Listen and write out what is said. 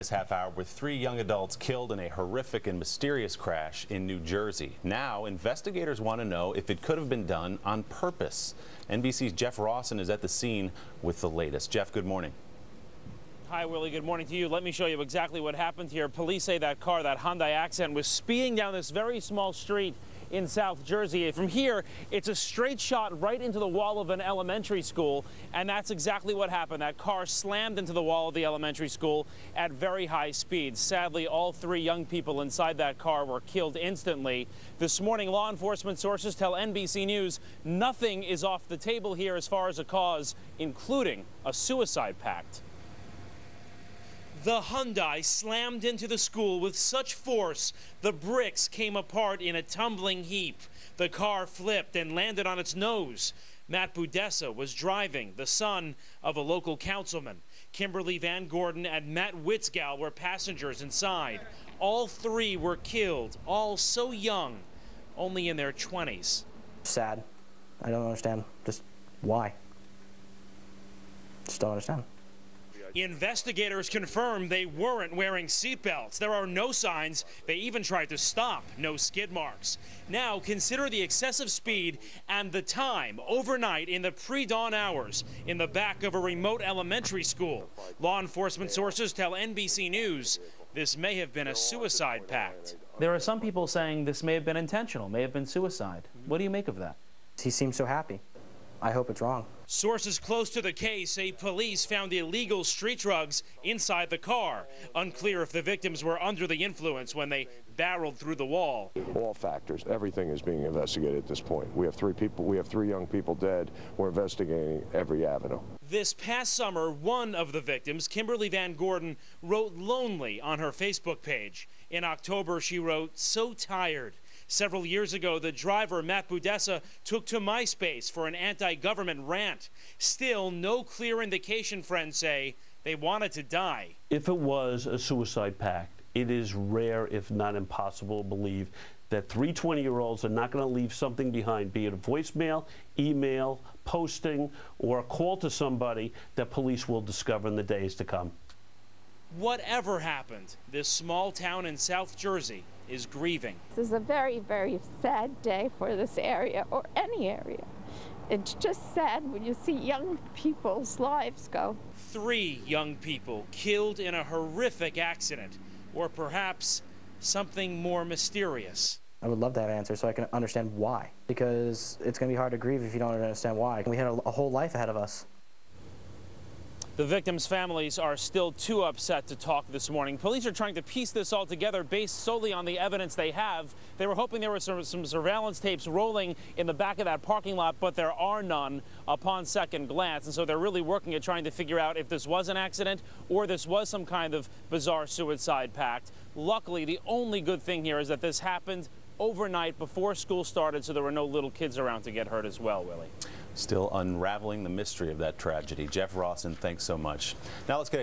This half hour with 3 young adults killed in a horrific and mysterious crash in New Jersey. Now, investigators want to know if it could have been done on purpose. NBC's Jeff Ruskin is at the scene with the latest. Jeff, good morning. Hi, Willie. Good morning to you. Let me show you exactly what happened here. Police say that car, that Hyundai Accent, was speeding down this very small street in South Jersey. From here, it's a straight shot right into the wall of an elementary school, and that's exactly what happened. That car slammed into the wall of the elementary school at very high speeds. Sadly, all 3 young people inside that car were killed instantly. This morning, law enforcement sources tell NBC News nothing is off the table here as far as a cause, including a suicide pact. The Hyundai slammed into the school with such force, the bricks came apart in a tumbling heap. The car flipped and landed on its nose. Matt Budessa was driving, the son of a local councilman. Kimberly Van Gordon and Matt Witzgal were passengers inside. All 3 were killed, all so young, only in their 20s. Sad. I don't understand just why. Just don't understand. Investigators confirm they weren't wearing seatbelts. There are no signs. They even tried to stop. No skid marks. Now consider the excessive speed and the time overnight in the pre-dawn hours in the back of a remote elementary school. Law enforcement sources tell NBC News this may have been a suicide pact. There are some people saying this may have been intentional, may have been suicide. What do you make of that? He seems so happy. I hope it's wrong. Sources close to the case say police found illegal street drugs inside the car. Unclear if the victims were under the influence when they barreled through the wall. All factors, everything is being investigated at this point. We have 3 young people dead. We're investigating every avenue. This past summer, one of the victims, Kimberly Van Gordon, wrote lonely on her Facebook page. In October, she wrote, "So tired." Several years ago, the driver, Matt Budessa, took to MySpace for an anti-government rant. Still, no clear indication, friends say, they wanted to die. If it was a suicide pact, it is rare, if not impossible, to believe that 3 20-year-olds are not going to leave something behind, be it a voicemail, email, posting, or a call to somebody that police will discover in the days to come. Whatever happened, this small town in South Jersey is grieving. This is a very, very sad day for this area, or any area. It's just sad when you see young people's lives go. 3 young people killed in a horrific accident, or perhaps something more mysterious. I would love to have an answer so I can understand why. Because it's going to be hard to grieve if you don't understand why. We had a whole life ahead of us. The victims' families are still too upset to talk this morning. Police are trying to piece this all together based solely on the evidence they have. They were hoping there were some surveillance tapes rolling in the back of that parking lot, but there are none upon second glance. And so they're really working at trying to figure out if this was an accident or this was some kind of bizarre suicide pact. Luckily, the only good thing here is that this happened overnight before school started, so there were no little kids around to get hurt as well, Willie. Still unraveling the mystery of that tragedy. Jeff Ruskin, thanks so much. Now let's get